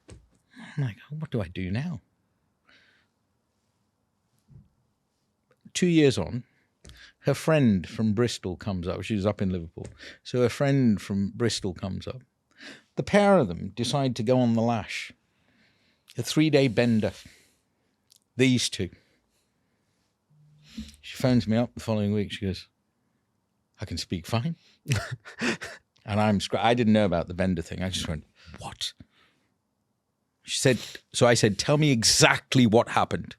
I'm like, what do I do now? 2 years on, her friend from Bristol comes up. She was up in Liverpool. So her friend from Bristol comes up. The pair of them decide to go on the lash. A 3-day bender. These two. She phones me up the following week. She goes, I can speak fine. And I didn't know about the bender thing. I just went, what? She said, so I said, tell me exactly what happened.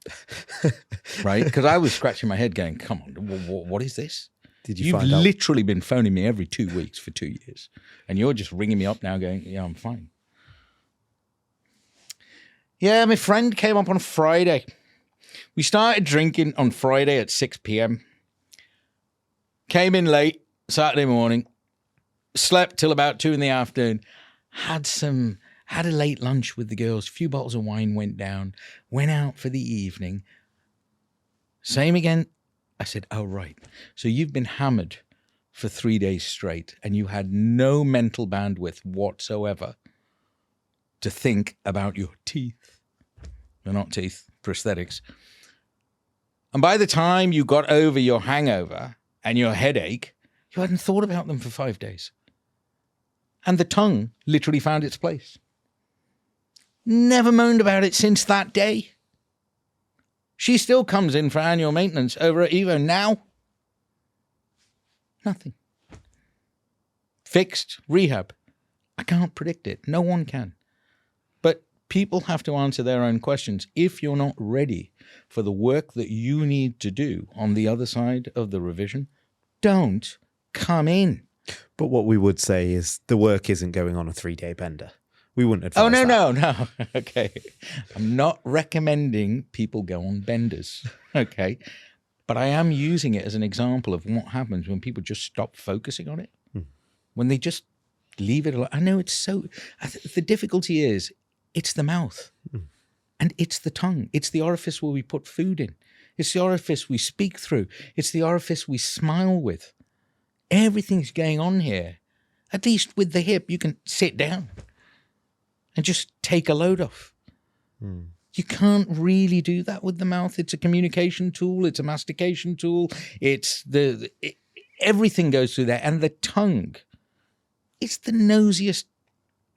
Right? Because I was scratching my head going, come on, what is this? You've literally been phoning me every 2 weeks for 2 years. And you're just ringing me up now going, yeah, I'm fine. Yeah, my friend came up on Friday. We started drinking on Friday at 6 p.m. Came in late, Saturday morning, slept till about 2 in the afternoon, had a late lunch with the girls, a few bottles of wine went down, went out for the evening. Same again. I said, oh, right. So you've been hammered for 3 days straight and you had no mental bandwidth whatsoever to think about your teeth. They're not teeth, prosthetics. And by the time you got over your hangover and your headache, you hadn't thought about them for 5 days. And the tongue literally found its place. Never moaned about it since that day. She still comes in for annual maintenance over at Evo now. Nothing. Fixed, rehab. I can't predict it. No one can. But people have to answer their own questions. If you're not ready for the work that you need to do on the other side of the revision, don't come in. But what we would say is the work isn't going on a 3-day bender. We wouldn't advise Oh, no, that. no. Okay. I'm not recommending people go on benders. Okay. But I am using it as an example of what happens when people just stop focusing on it. When they just leave it alone. I know it's so, the difficulty is it's the mouth and it's the tongue. It's the orifice where we put food in. It's the orifice we speak through. It's the orifice we smile with. Everything's going on here. At least with the hip, you can sit down and just take a load off. You can't really do that with the mouth. It's a communication tool. It's a mastication tool. It's everything goes through there. And the tongue, it's the nosiest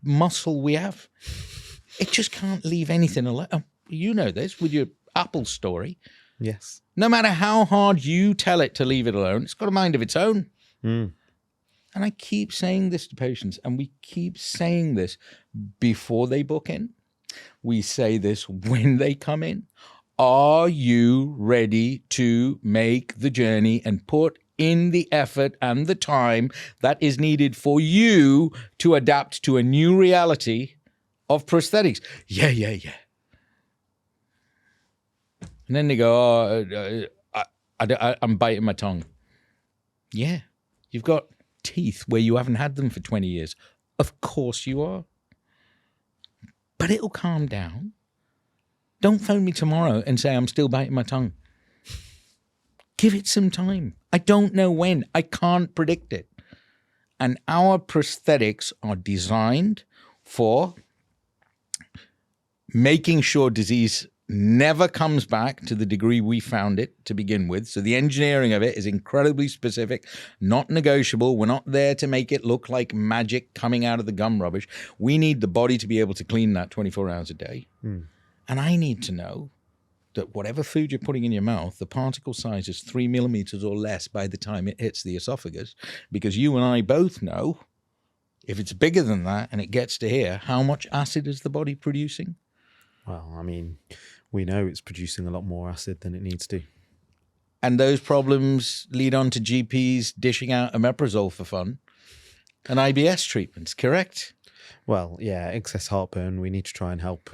muscle we have. It just can't leave anything alone. You know this with your Apple story. Yes. No matter how hard you tell it to leave it alone, it's got a mind of its own. And I keep saying this to patients, and we keep saying this before they book in. We say this when they come in. Are you ready to make the journey and put in the effort and the time that is needed for you to adapt to a new reality of prosthetics? Yeah. And then they go, I'm biting my tongue. Yeah, you've got teeth where you haven't had them for 20 years. Of course you are. But it'll calm down. Don't phone me tomorrow and say I'm still biting my tongue. Give it some time. I don't know when. I can't predict it. And our prosthetics are designed for making sure disease never comes back to the degree we found it to begin with. So the engineering of it is incredibly specific, not negotiable. We're not there to make it look like magic coming out of the gum rubbish. We need the body to be able to clean that 24 hours a day. And I need to know that whatever food you're putting in your mouth, the particle size is 3 millimeters or less by the time it hits the esophagus, because you and I both know if it's bigger than that and it gets to here, how much acid is the body producing? Well, I mean, we know it's producing a lot more acid than it needs to. And those problems lead on to GPs dishing out omeprazole for fun and IBS treatments, correct? Well, yeah, excess heartburn, we need to try and help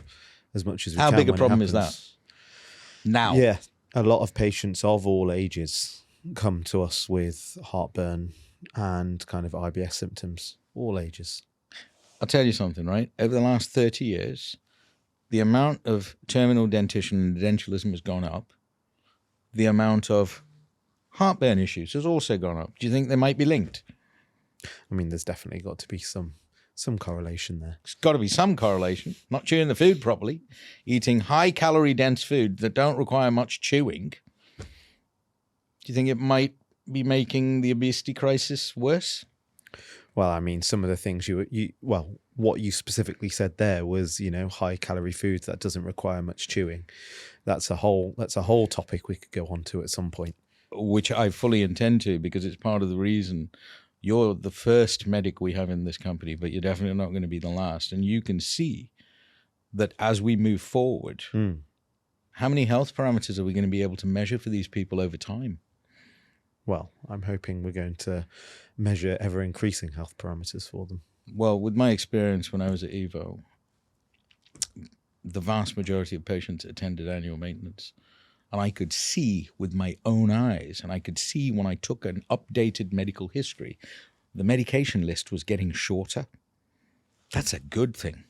as much as we can. How big a problem is that now? Yeah, a lot of patients of all ages come to us with heartburn and kind of IBS symptoms, all ages. I'll tell you something, right? Over the last 30 years, the amount of terminal dentition and dentalism has gone up. The amount of heartburn issues has also gone up. Do you think they might be linked? I mean, there's definitely got to be some correlation there. There's got to be some correlation. Not chewing the food properly, eating high-calorie dense food that don't require much chewing. Do you think it might be making the obesity crisis worse? Well, I mean, some of the things what you specifically said there was, high calorie food that doesn't require much chewing. That's a whole topic we could go on to at some point. Which I fully intend to, because it's part of the reason you're the first medic we have in this company, but you're definitely not going to be the last. And you can see that as we move forward, how many health parameters are we going to be able to measure for these people over time? Well, I'm hoping we're going to measure ever-increasing health parameters for them. Well, with my experience when I was at Evo, the vast majority of patients attended annual maintenance. And I could see with my own eyes, and I could see when I took an updated medical history, the medication list was getting shorter. That's a good thing.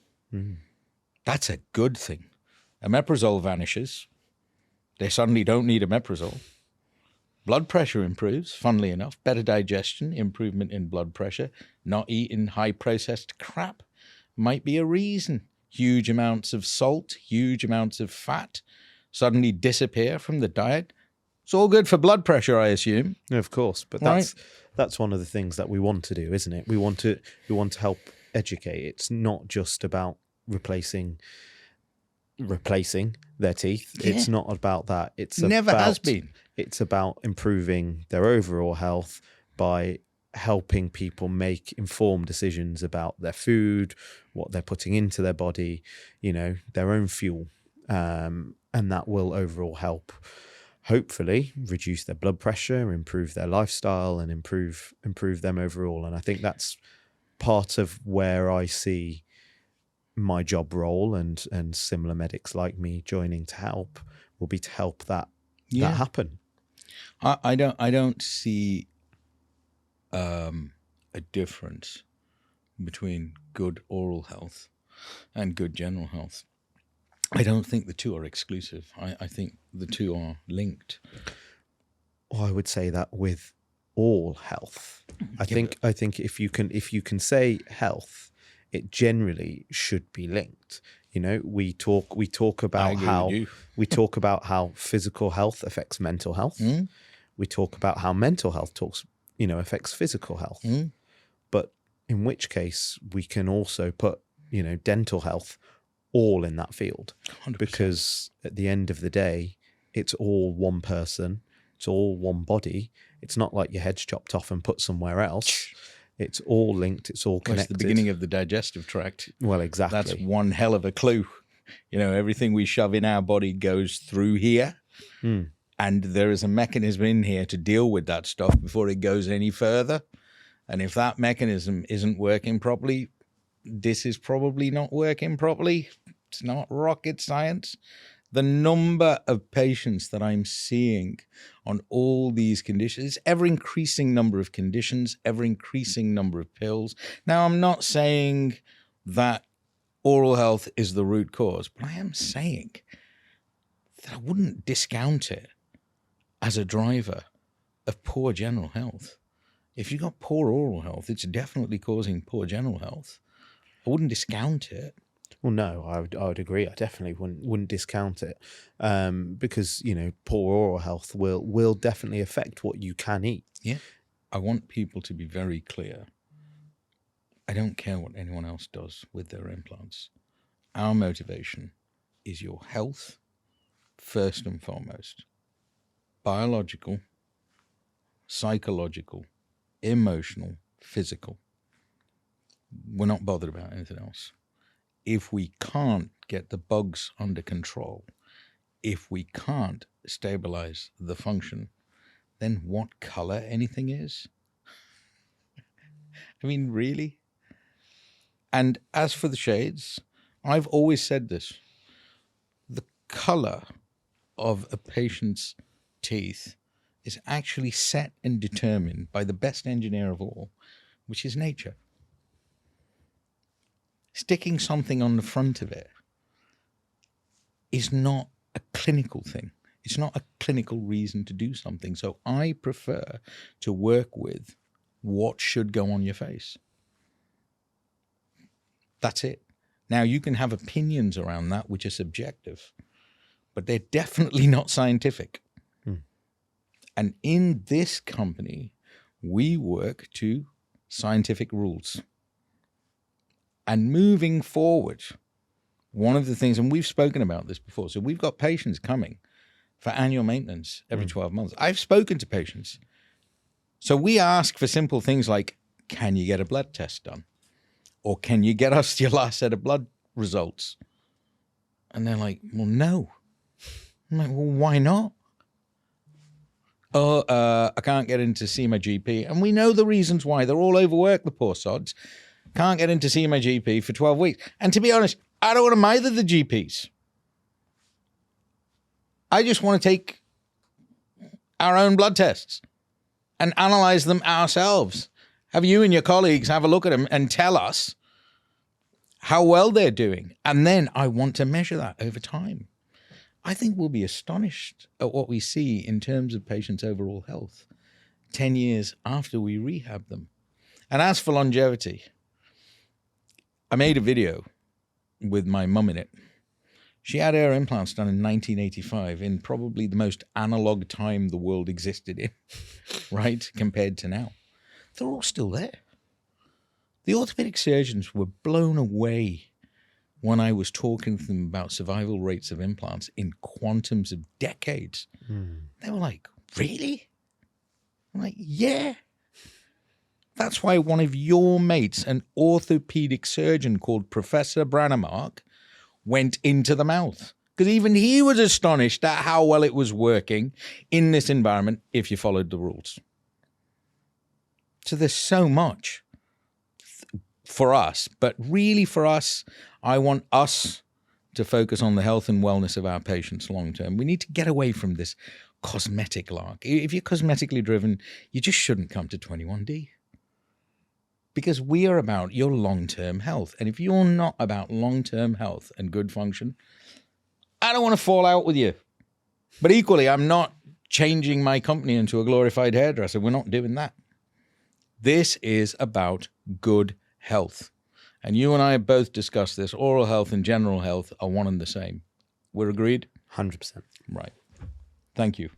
That's a good thing. Omeprazole vanishes. They suddenly don't need omeprazole. Blood pressure improves, funnily enough. Better digestion, improvement in blood pressure. Not eating high processed crap might be a reason. Huge amounts of salt, huge amounts of fat suddenly disappear from the diet. It's all good for blood pressure, I assume. Of course, but that's one of the things that we want to do, isn't it? We want to help educate. It's not just about replacing their teeth. Yeah. It's not about that. Never has been. It's about improving their overall health by helping people make informed decisions about their food, what they're putting into their body, their own fuel. And that will overall help, hopefully, reduce their blood pressure, improve their lifestyle, and improve them overall. And I think that's part of where I see my job role and similar medics like me joining to help will be to help that happen. I don't see a difference between good oral health and good general health. I don't think the two are exclusive. I think the two are linked. Well, I would say that with all health, I think if you can say health, it generally should be linked. We talk about how physical health affects mental health. We talk about how mental health affects physical health. But in which case we can also put, dental health all in that field. 100%. Because at the end of the day, it's all one person, it's all one body. It's not like your head's chopped off and put somewhere else. It's all linked, it's all connected. It's the beginning of the digestive tract. Well, exactly. That's one hell of a clue. Everything we shove in our body goes through here. And there is a mechanism in here to deal with that stuff before it goes any further. And if that mechanism isn't working properly, this is probably not working properly. It's not rocket science. The number of patients that I'm seeing on all these conditions, ever increasing number of conditions, ever increasing number of pills. Now, I'm not saying that oral health is the root cause, but I am saying that I wouldn't discount it as a driver of poor general health. If you've got poor oral health, it's definitely causing poor general health. I wouldn't discount it. Well, no, I would agree. I definitely wouldn't discount it, because poor oral health will definitely affect what you can eat. Yeah, I want people to be very clear. I don't care what anyone else does with their implants. Our motivation is your health first and foremost. Biological, psychological, emotional, physical. We're not bothered about anything else. If we can't get the bugs under control, if we can't stabilize the function, then what color anything is? I mean, really? And as for the shades, I've always said this. The color of a patient's teeth is actually set and determined by the best engineer of all, which is nature. Sticking something on the front of it is not a clinical thing. It's not a clinical reason to do something. So I prefer to work with what should go on your face. That's it. Now, you can have opinions around that, which are subjective, but they're definitely not scientific. And in this company, we work to scientific rules. And moving forward, one of the things, and we've spoken about this before, so we've got patients coming for annual maintenance every 12 months. I've spoken to patients. So we ask for simple things like, can you get a blood test done? Or can you get us your last set of blood results? And they're like, well, no. I'm like, well, why not? Oh, I can't get in to see my GP. And we know the reasons why. They're all overworked, the poor sods. Can't get in to see my GP for 12 weeks. And to be honest, I don't want to either the GPs. I just want to take our own blood tests and analyze them ourselves. Have you and your colleagues have a look at them and tell us how well they're doing. And then I want to measure that over time. I think we'll be astonished at what we see in terms of patients' overall health 10 years after we rehab them. And as for longevity, I made a video with my mum in it. She had her implants done in 1985 in probably the most analog time the world existed in, right, compared to now. They're all still there. The orthopedic surgeons were blown away when I was talking to them about survival rates of implants in quantums of decades. They were like, really? I'm like, yeah. That's why one of your mates, an orthopedic surgeon called Professor Brannemark, went into the mouth. Because even he was astonished at how well it was working in this environment if you followed the rules. So there's so much for us, but really for us, I want us to focus on the health and wellness of our patients long term. We need to get away from this cosmetic lark. If you're cosmetically driven, you just shouldn't come to 21D. Because we are about your long-term health. And if you're not about long-term health and good function, I don't want to fall out with you. But equally, I'm not changing my company into a glorified hairdresser. We're not doing that. This is about good health. And you and I have both discussed this. Oral health and general health are one and the same. We're agreed? 100%. Right. Thank you.